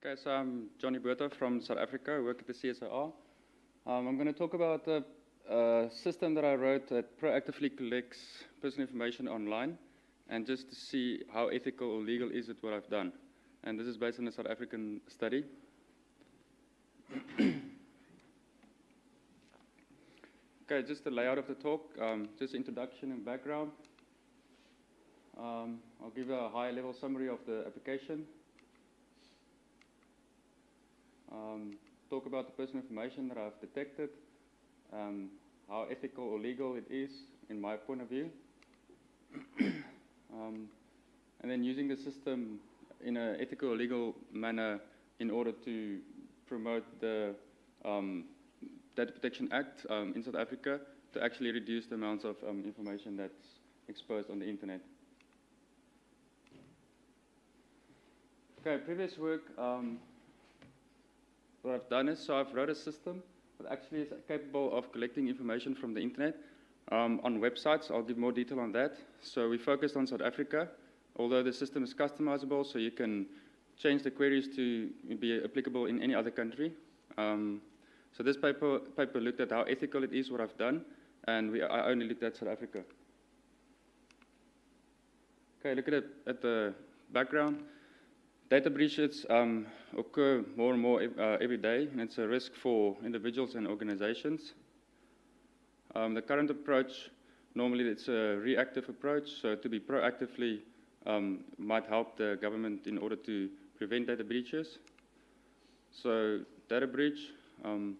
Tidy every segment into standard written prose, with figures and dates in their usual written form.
Okay, so I'm Johnny Botha from South Africa. I work at the CSIR. I'm going to talk about a system that I wrote that proactively collects personal information online, and just to see how ethical or legal is it what I've done. And this is based on a South African study. Okay, just the layout of the talk, just introduction and background. I'll give a high-level summary of the application. Talk about the personal information that I've detected, how ethical or legal it is in my point of view, and then using the system in an ethical or legal manner in order to promote the Data Protection Act in South Africa to actually reduce the amounts of information that's exposed on the internet. Okay, previous work, what I've done is, so I've wrote a system that actually is capable of collecting information from the internet on websites. I'll give more detail on that. So we focused on South Africa, although the system is customizable, so you can change the queries to be applicable in any other country. So this paper looked at how ethical it is, what I've done, and I only looked at South Africa. Okay, look at the background. Data breaches occur more and more every day, and it's a risk for individuals and organizations. The current approach, normally it's a reactive approach, so to be proactively might help the government in order to prevent data breaches. So data breach, I'm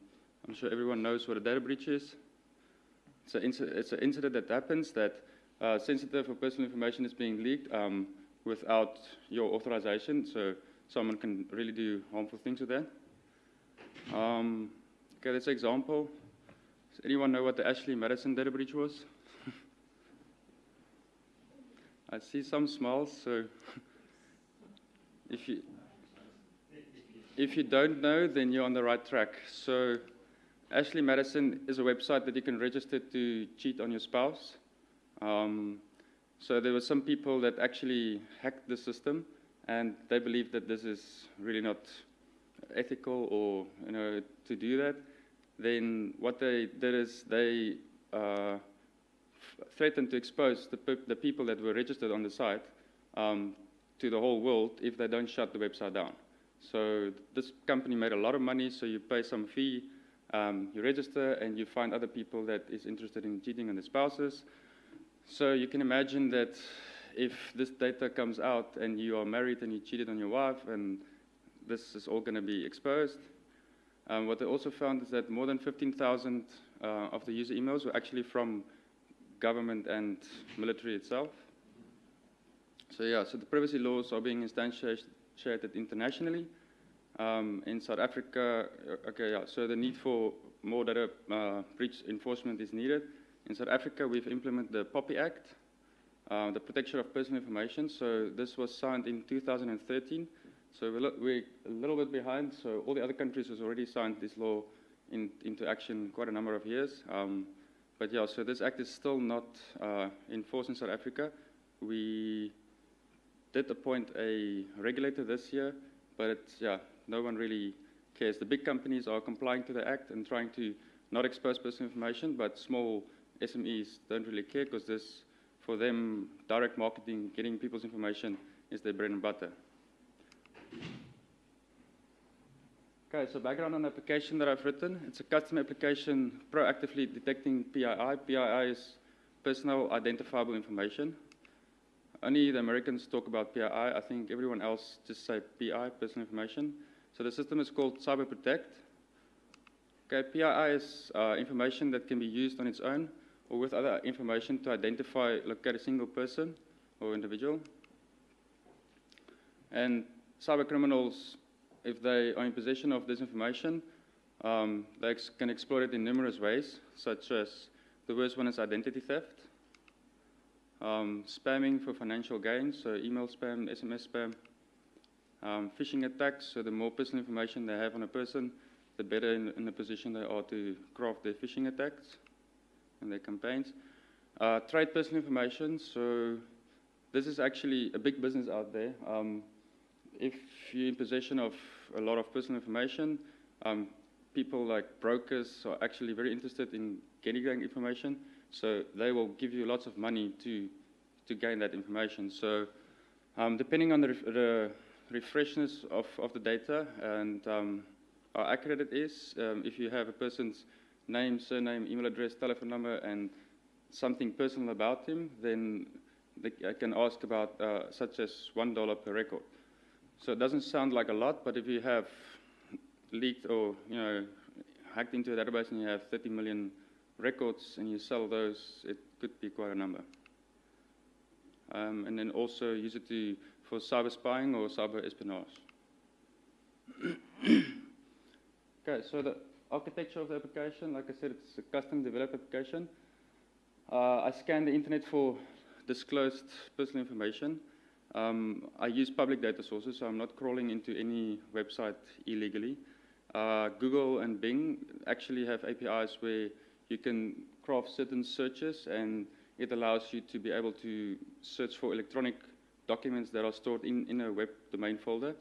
sure everyone knows what a data breach is. It's an incident that happens that sensitive or personal information is being leaked without your authorization, so someone can really do harmful things with that. Okay, that's an example. Does anyone know what the Ashley Madison data breach was? I see some smiles, so if you don't know, then you're on the right track. So Ashley Madison is a website that you can register to cheat on your spouse. So there were some people that actually hacked the system, and they believe that this is really not ethical or, to do that. Then what they did is they threatened to expose the people that were registered on the site to the whole world if they don't shut the website down. So this company made a lot of money, so you pay some fee, you register, and you find other people that is interested in cheating on their spouses. So you can imagine that if this data comes out and you are married and you cheated on your wife, and this is all going to be exposed. What they also found is that more than 15,000 of the user emails were actually from government and military itself. So yeah, so the privacy laws are being instantiated internationally. In South Africa, okay, yeah, so the need for more data breach enforcement is needed. In South Africa, we've implemented the POPI Act, the Protection of Personal Information. So this was signed in 2013. So we're a little bit behind. So all the other countries has already signed this law into action quite a number of years. But yeah, so this act is still not enforced in South Africa. We did appoint a regulator this year, but it's, yeah, no one really cares. The big companies are complying to the act and trying to not expose personal information, but small SMEs don't really care, because this, for them, direct marketing, getting people's information is their bread and butter. Okay, so background on the application that I've written. It's a custom application proactively detecting PII. PII is personal identifiable information. Only the Americans talk about PII. I think everyone else just say PI, personal information. So the system is called Cyber Protect. Okay, PII is information that can be used on its own or with other information to locate a single person or individual. And cyber criminals, if they are in possession of this information, they can exploit it in numerous ways, such as the worst one is identity theft, spamming for financial gain, so email spam, SMS spam, phishing attacks, so the more personal information they have on a person, the better in the position they are to craft their phishing attacks and their campaigns. Trade personal information, so this is actually a big business out there. if you're in possession of a lot of personal information, people like brokers are actually very interested in getting that information, so they will give you lots of money to gain that information. So depending on the refreshness of the data and how accurate it is, if you have a person's name, surname, email address, telephone number, and something personal about him, then I can ask about such as $1 per record. So it doesn't sound like a lot, but if you have leaked or hacked into a database and you have 30 million records and you sell those, it could be quite a number. And then also use it for cyber spying or cyber espionage. Okay, so the architecture of the application, like I said, it's a custom developed application. I scan the internet for disclosed personal information. I use public data sources, so I'm not crawling into any website illegally. Google and Bing actually have APIs where you can craft certain searches, and it allows you to be able to search for electronic documents that are stored in a web domain folder.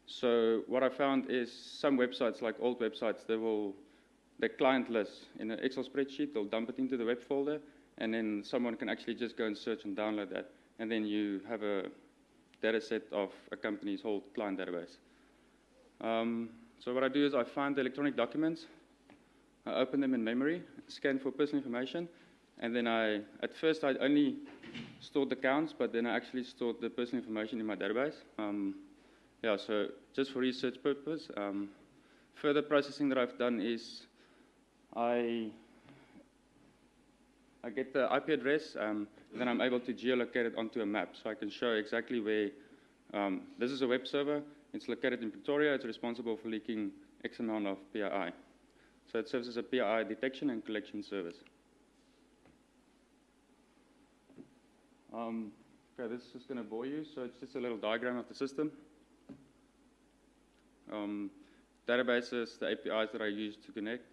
So what I found is some websites, like old websites, they client list in an Excel spreadsheet, they'll dump it into the web folder, and then someone can actually just go and search and download that, and then you have a data set of a company's whole client database. So what I do is I find the electronic documents, I open them in memory, scan for personal information, and then at first I only stored the counts, but then I actually stored the personal information in my database. Yeah, so just for research purpose. Further processing that I've done is I get the IP address, and then I'm able to geolocate it onto a map, so I can show exactly where, this is a web server, it's located in Pretoria, it's responsible for leaking X amount of PII. So it serves as a PII detection and collection service. Okay, this is going to bore you, so it's just a little diagram of the system. Databases, the APIs that I use to connect.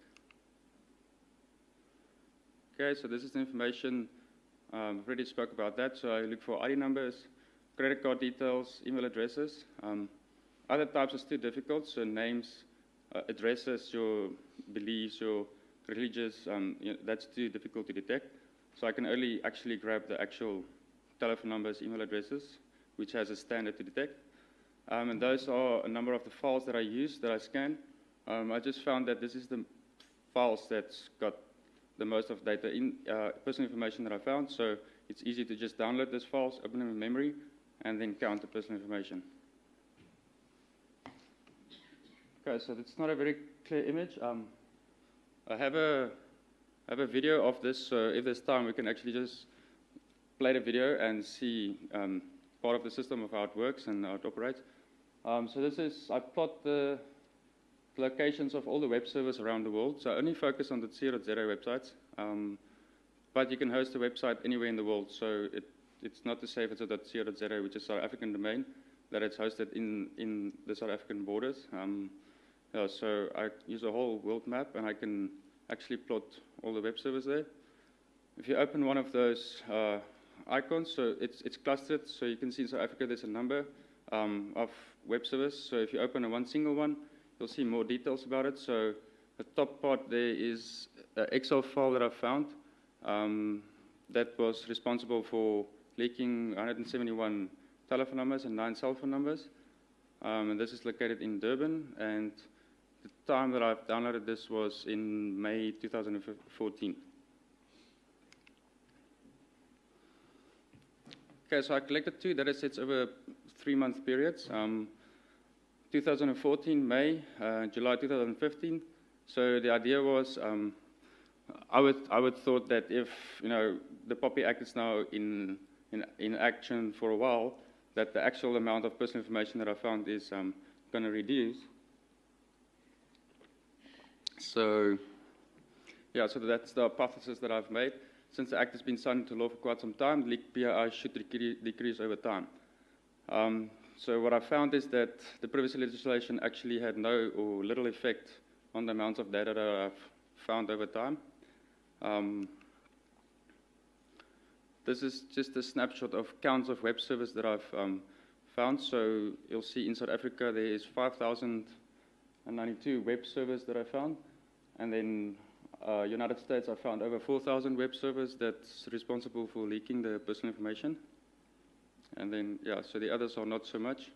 Okay, so this is the information, I've already spoke about that, so I look for ID numbers, credit card details, email addresses. Other types is too difficult, so names, addresses, your beliefs, your religious, that's too difficult to detect. So I can only actually grab the actual telephone numbers, email addresses, which has a standard to detect. And those are a number of the files that I use, that I scan. I just found that this is the files that's got the most of data in personal information that I found, so it's easy to just download those files, open them in memory, and then count the personal information. Okay, so that's not a very clear image. I have a video of this, so if there's time, we can actually just play the video and see part of the system of how it works and how it operates. So this is, I plot the locations of all the web servers around the world. So I only focus on the .co.za websites, but you can host a website anywhere in the world. So it's not to say if it's a .co.za, which is South African domain, that it's hosted in the South African borders. Yeah, so I use a whole world map, and I can actually plot all the web servers there. If you open one of those icons, so it's clustered, so you can see in South Africa there's a number of web servers. So if you open one single one, you'll see more details about it. So the top part there is an Excel file that I found that was responsible for leaking 171 telephone numbers and 9 cell phone numbers. And this is located in Durban, and the time that I've downloaded this was in May 2014. Okay, so I collected 2 data sets over 3-month periods. 2014 May, July 2015. So the idea was, I would thought that if the POPI Act is now in action for a while, that the actual amount of personal information that I found is going to reduce. So yeah, so that's the hypothesis that I've made. Since the Act has been signed into law for quite some time, leaked PII should decrease over time. So what I found is that the privacy legislation actually had no or little effect on the amount of data that I've found over time. This is just a snapshot of counts of web servers that I've found. So you'll see in South Africa there is 5,092 web servers that I found. And then United States, I found over 4,000 web servers that's responsible for leaking the personal information. And then, yeah, so the others are not so much.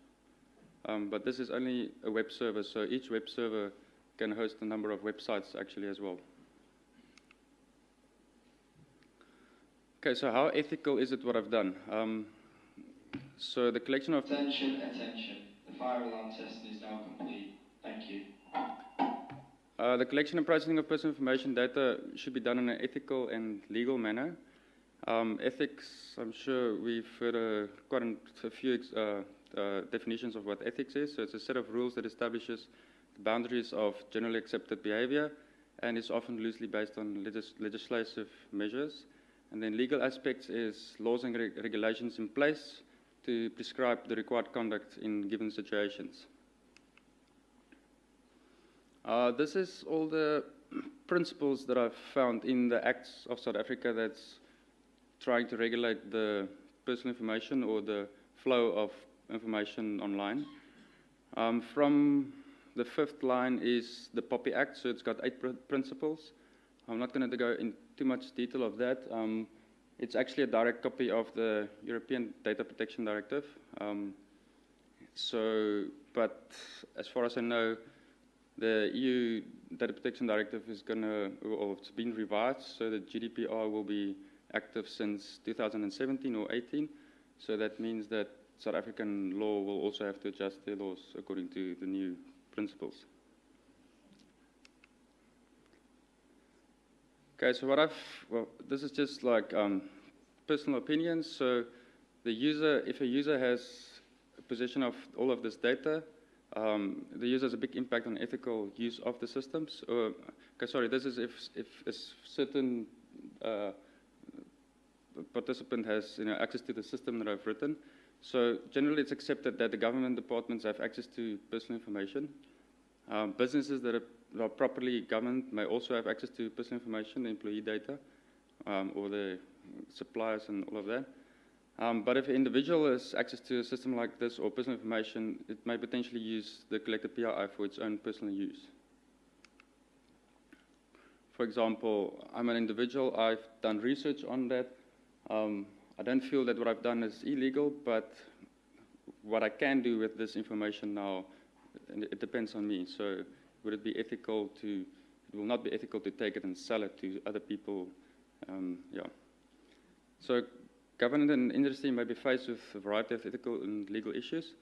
But this is only a web server, so each web server can host a number of websites actually as well. Okay, so how ethical is it what I've done? So the collection of... Attention, attention. The fire alarm testing is now complete. Thank you. The collection and processing of personal information data should be done in an ethical and legal manner. Ethics, I'm sure we've heard quite a few definitions of what ethics is. So it's a set of rules that establishes the boundaries of generally accepted behavior, and it's often loosely based on legislative measures. And then legal aspects is laws and regulations in place to prescribe the required conduct in given situations. This is all the principles that I've found in the Acts of South Africa that's trying to regulate the personal information or the flow of information online. From the fifth line is the POPI Act, so it's got 8 principles. I'm not going to go into too much detail of that. It's actually a direct copy of the European Data Protection Directive. But as far as I know, the EU Data Protection Directive is it's been revised, so the GDPR will be active since 2017 or 18. So that means that South African law will also have to adjust their laws according to the new principles. Okay, so this is just like personal opinions. So if a user has a possession of all of this data, the user has a big impact on ethical use of the systems. This is if a certain participant has access to the system that I've written. So generally it's accepted that the government departments have access to personal information. Businesses that are properly governed may also have access to personal information, the employee data, or the suppliers and all of that. But if an individual has access to a system like this or personal information, it may potentially use the collected PII for its own personal use. For example, I'm an individual, I've done research on that. I don't feel that what I've done is illegal, but what I can do with this information now, it depends on me. So would it be ethical it will not be ethical to take it and sell it to other people. So government and industry may be faced with a variety of ethical and legal issues.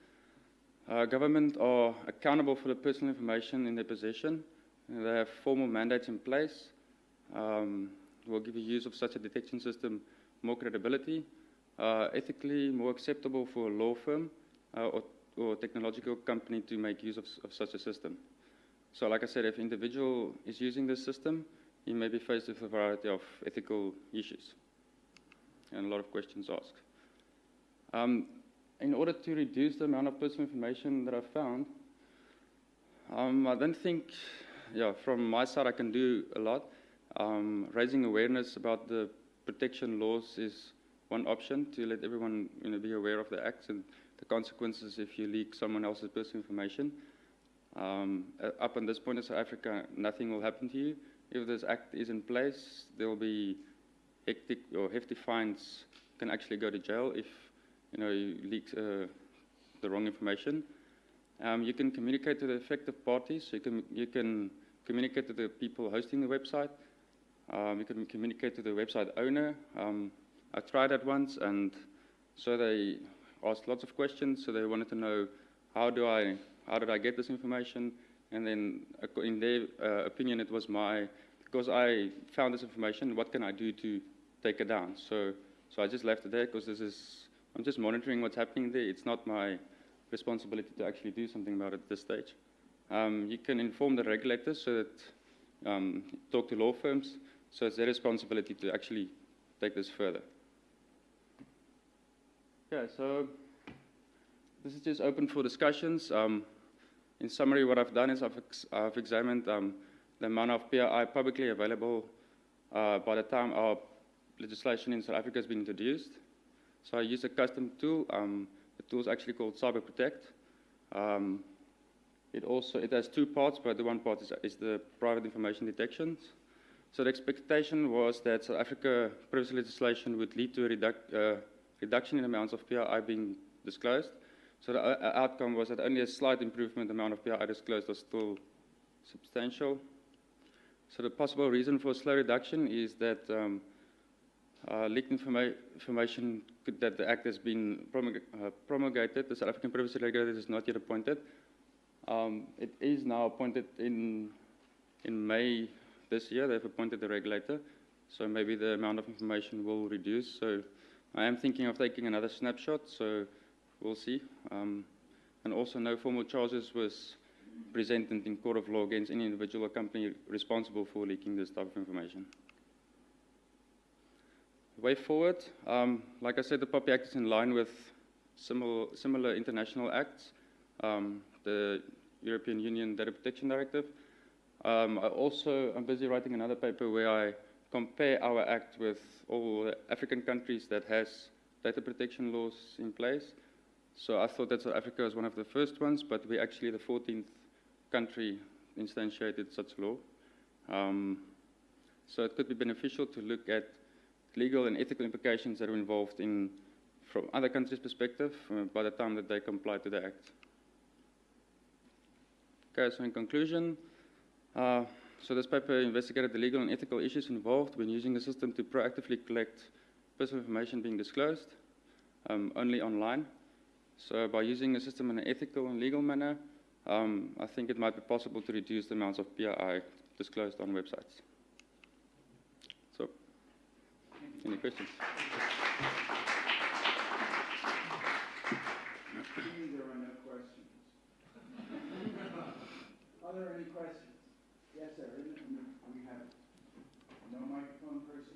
Government are accountable for the personal information in their possession. They have formal mandates in place. Will give the use of such a detection system more credibility, ethically more acceptable for a law firm or technological company to make use of such a system. So like I said, if an individual is using this system, he may be faced with a variety of ethical issues and a lot of questions asked. In order to reduce the amount of personal information that I've found, I don't think, from my side I can do a lot. Raising awareness about the protection laws is one option to let everyone be aware of the acts and the consequences if you leak someone else's personal information. Up on this point in South Africa, nothing will happen to you. If this act is in place, there will be hectic or hefty fines. You can actually go to jail if you leak the wrong information. You can communicate to the affected parties. You can communicate to the people hosting the website. You can communicate to the website owner. I tried that once, and so they asked lots of questions. So they wanted to know how did I get this information, and then in their opinion, it was because I found this information. What can I do to take it down? So I just left it there because I'm just monitoring what's happening there. It's not my responsibility to actually do something about it at this stage. You can inform the regulators so that talk to law firms. So it's their responsibility to actually take this further. Okay, so this is just open for discussions. In summary, what I've done is I've examined the amount of PII publicly available by the time our legislation in South Africa has been introduced. So I used a custom tool. The tool is actually called Cyber Protect. It has two parts, but the one part is the private information detections. So the expectation was that South Africa privacy legislation would lead to a reduction in amounts of PII being disclosed. So the outcome was that only a slight improvement amount of PII disclosed was still substantial. So the possible reason for a slow reduction is that leaked information that the Act has been promulgated. The South African privacy regulator is not yet appointed. It is now appointed in May this year. They've appointed the regulator, so maybe the amount of information will reduce. So I am thinking of taking another snapshot, so we'll see. And also no formal charges was presented in court of law against any individual or company responsible for leaking this type of information. The way forward, like I said, the POPI Act is in line with similar international acts, the European Union Data Protection Directive. I'm busy writing another paper where I compare our act with all the African countries that has data protection laws in place. So I thought that South Africa was one of the first ones, but we're actually the 14th country instantiated such law. So it could be beneficial to look at legal and ethical implications that are involved from other countries' perspective by the time that they comply to the Act. Okay, so in conclusion, so this paper investigated the legal and ethical issues involved when using the system to proactively collect personal information being disclosed, only online. So by using the system in an ethical and legal manner, I think it might be possible to reduce the amounts of PII disclosed on websites. So, any questions? There are no questions. Are there any questions? Yes, sir. We have no microphone person.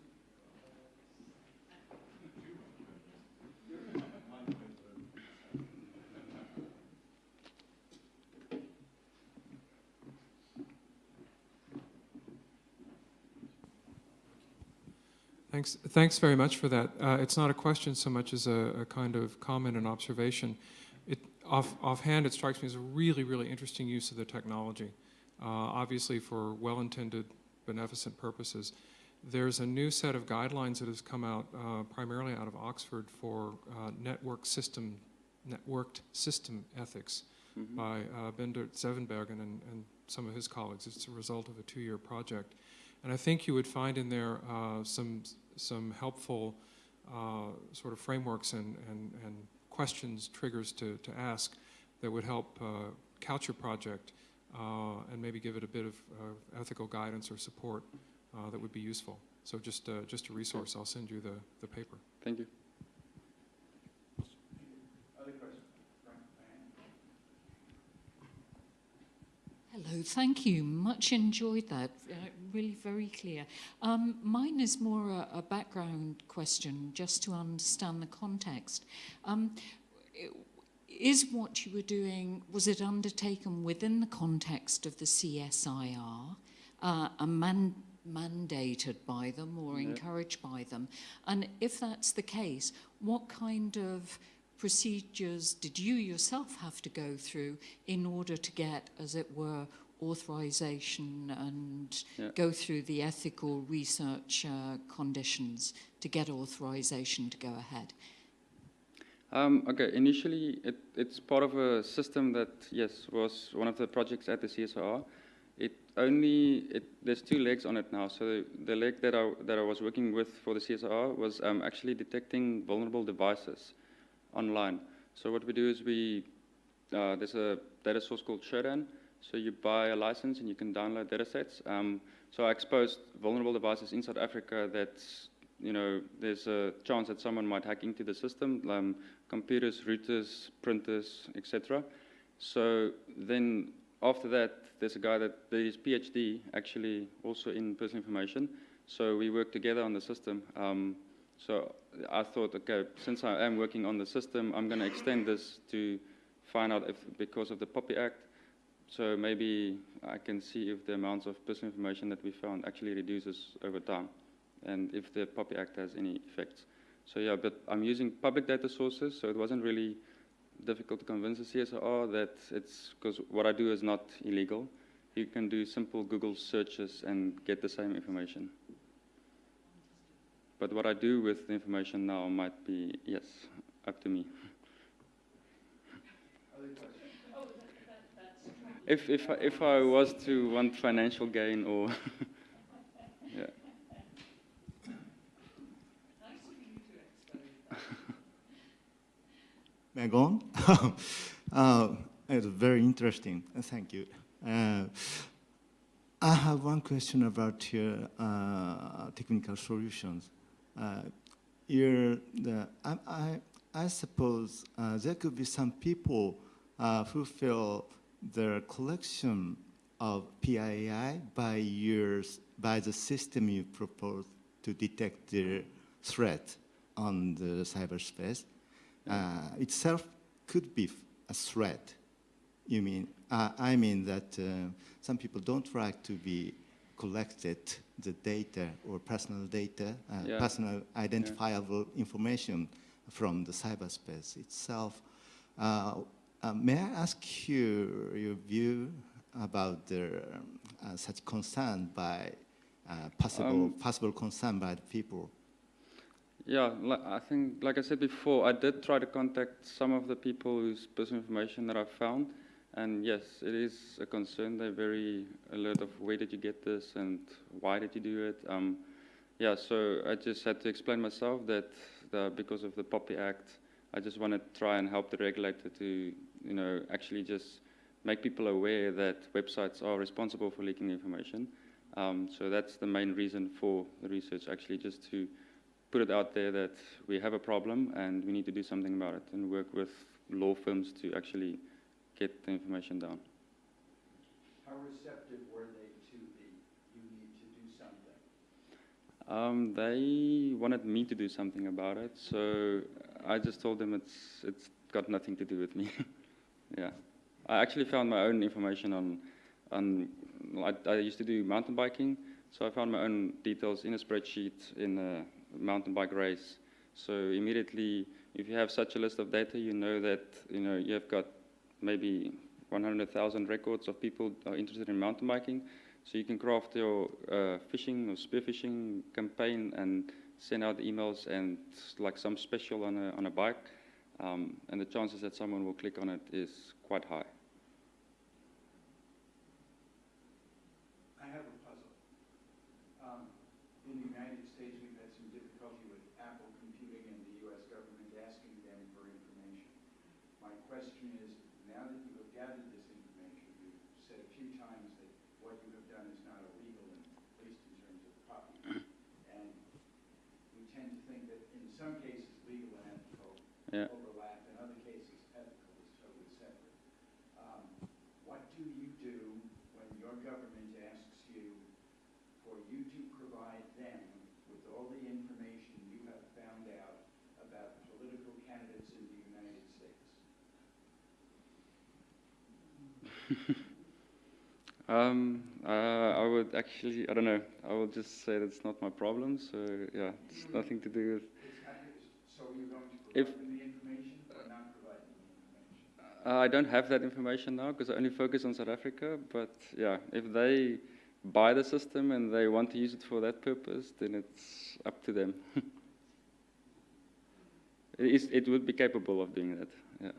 Thanks very much for that. It's not a question so much as a kind of comment and observation. Offhand, it strikes me as a really, really interesting use of the technology, obviously for well-intended, beneficent purposes. There's a new set of guidelines that has come out primarily out of Oxford for networked system ethics by Bender Zevenbergen and some of his colleagues. It's a result of a 2-year project. And I think you would find in there some helpful sort of frameworks and questions, triggers to ask that would help couch your project and maybe give it a bit of ethical guidance or support that would be useful. So just a resource. I'll send you the paper. Thank you. Other questions? Hello, thank you. Much enjoyed that. Really very clear. Mine is more a background question, just to understand the context. Is what you were doing, was it undertaken within the context of the CSIR, mandated by them or encouraged by them? And if that's the case, what kind of procedures did you yourself have to go through in order to get, as it were, authorization and go through the ethical research conditions to get authorization to go ahead? Okay, initially it's part of a system that, yes, was one of the projects at the CSIR. There's 2 legs on it now. So the leg that I was working with for the CSIR was actually detecting vulnerable devices online. So what we do is there's a data source called Shodan. So you buy a license and you can download data sets. So I exposed vulnerable devices in South Africa that, there's a chance that someone might hack into the system, computers, routers, printers, etc. So then after that, there's a guy that did his PhD actually also in personal information. So we worked together on the system. So I thought, okay, since I am working on the system, I'm going to extend this to find out if, because of the POPI Act, so maybe I can see if the amounts of personal information that we found actually reduces over time, and if the POPI Act has any effects. So yeah, but I'm using public data sources, so it wasn't really difficult to convince the CSR that it's because what I do is not illegal. You can do simple Google searches and get the same information. But what I do with the information now might be, yes, up to me. Other questions? If I was to want financial gain or yeah. May I go on? It's very interesting. Thank you. I have one question about your technical solutions. I suppose there could be some people who feel the collection of PII by the system you propose to detect the threat on the cyberspace itself could be a threat. You mean? I mean that some people don't like to be collected the data or personal data, personal identifiable information from the cyberspace itself. May I ask you your view about such concern by possible concern by the people? Yeah, I think, like I said before, I did try to contact some of the people whose personal information that I found, and yes, it is a concern. They're very alert of where did you get this and why did you do it. Yeah, so I just had to explain myself that because of the POPI Act, I just want to try and help the regulator to, actually just make people aware that websites are responsible for leaking information. So that's the main reason for the research, actually, just to put it out there that we have a problem and we need to do something about it and work with law firms to actually get the information down. How receptive were they to you need to do something? They wanted me to do something about it, so I just told them it's got nothing to do with me. Yeah, I actually found my own information I used to do mountain biking, so I found my own details in a spreadsheet in a mountain bike race. So immediately, if you have such a list of data, you know that you have got maybe 100,000 records of people are interested in mountain biking. So you can craft your fishing or spearfishing campaign and send out emails and like some special on a bike, and the chances that someone will click on it is quite high. I have a puzzle. In the United States, we've had some difficulty with Apple computing and the U.S. government asking them for information. My question is, now that you have gathered this information, you've said a few times that what you have done is not illegal, at least in terms of copy. And we tend to think that in some cases legal and ethical overlap, in other cases ethical is totally separate. What do you do when your government asks you for you to provide them with all the information you have found out about political candidates in the United States? I would actually, I don't know, I will just say that's not my problem, so yeah, it's nothing to do with... So you're going to provide them the information or not provide them the information? I don't have that information now because I only focus on South Africa, but yeah, if they buy the system and they want to use it for that purpose, then it's up to them. It would be capable of doing that, yeah.